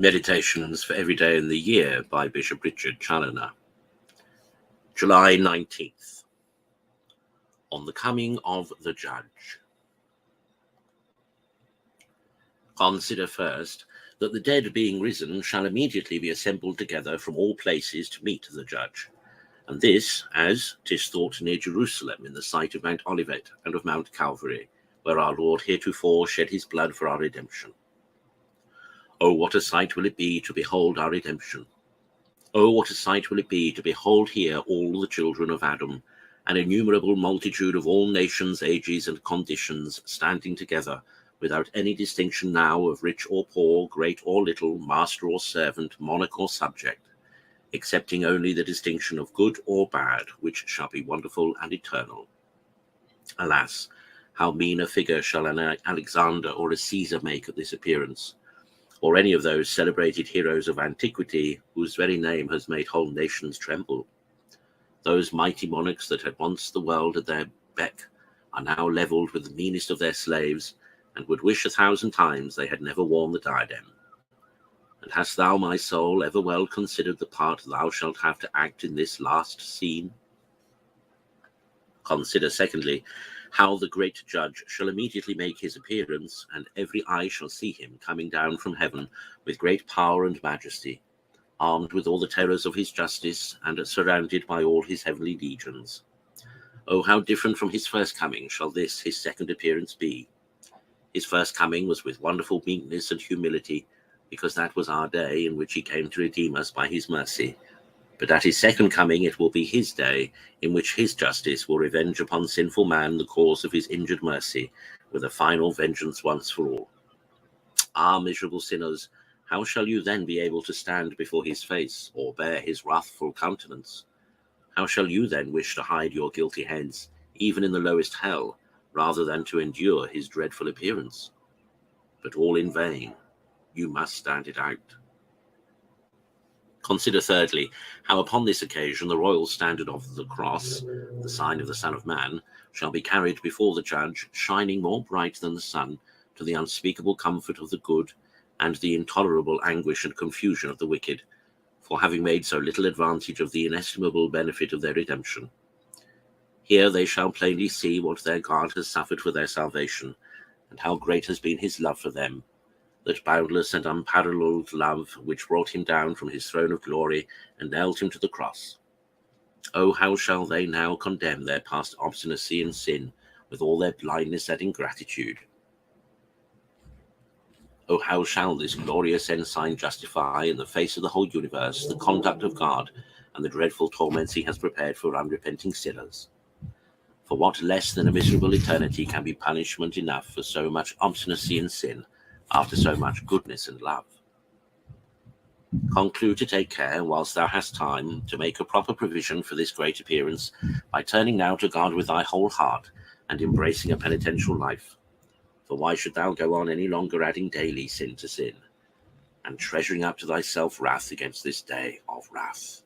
Meditations for Every Day in the Year by Bishop Richard Challoner. July 19th. On the Coming of the Judge. Consider first that the dead being risen shall immediately be assembled together from all places to meet the Judge, and this, as 'tis thought, near Jerusalem, in the sight of Mount Olivet and of Mount Calvary, where our Lord heretofore shed his blood for our redemption. Oh, what a sight will it be to behold our redemption! Oh, what a sight will it be to behold here all the children of Adam, an innumerable multitude of all nations, ages, and conditions, standing together, without any distinction now of rich or poor, great or little, master or servant, monarch or subject, excepting only the distinction of good or bad, which shall be wonderful and eternal. Alas, how mean a figure shall an Alexander or a Caesar make at this appearance, or any of those celebrated heroes of antiquity whose very name has made whole nations tremble. Those mighty monarchs that had once the world at their beck are now levelled with the meanest of their slaves, and would wish 1,000 times they had never worn the diadem. And hast thou, my soul, ever well considered the part thou shalt have to act in this last scene? Consider, secondly, how the great Judge shall immediately make his appearance, and every eye shall see him coming down from heaven with great power and majesty, armed with all the terrors of his justice, and surrounded by all his heavenly legions. Oh, how different from his first coming shall this his second appearance be! His first coming was with wonderful meekness and humility, because that was our day in which he came to redeem us by his mercy. But at his second coming it will be his day, in which his justice will revenge upon sinful man the cause of his injured mercy, with a final vengeance once for all. Ah, miserable sinners, how shall you then be able to stand before his face, or bear his wrathful countenance? How shall you then wish to hide your guilty heads, even in the lowest hell, rather than to endure his dreadful appearance? But all in vain. You must stand it out. Consider thirdly, how upon this occasion the royal standard of the cross, the sign of the Son of Man, shall be carried before the Judge, shining more bright than the sun, to the unspeakable comfort of the good, and the intolerable anguish and confusion of the wicked, for having made so little advantage of the inestimable benefit of their redemption. Here they shall plainly see what their God has suffered for their salvation, and how great has been his love for them, that boundless and unparalleled love which brought him down from his throne of glory and nailed him to the cross. Oh, how shall they now condemn their past obstinacy and sin, with all their blindness and ingratitude? Oh, how shall this glorious ensign justify in the face of the whole universe the conduct of God and the dreadful torments he has prepared for unrepenting sinners? For what less than a miserable eternity can be punishment enough for so much obstinacy and sin, after so much goodness and love? Conclude to take care, whilst thou hast time, to make a proper provision for this great appearance, by turning now to God with thy whole heart, and embracing a penitential life. For why should thou go on any longer adding daily sin to sin, and treasuring up to thyself wrath against this day of wrath?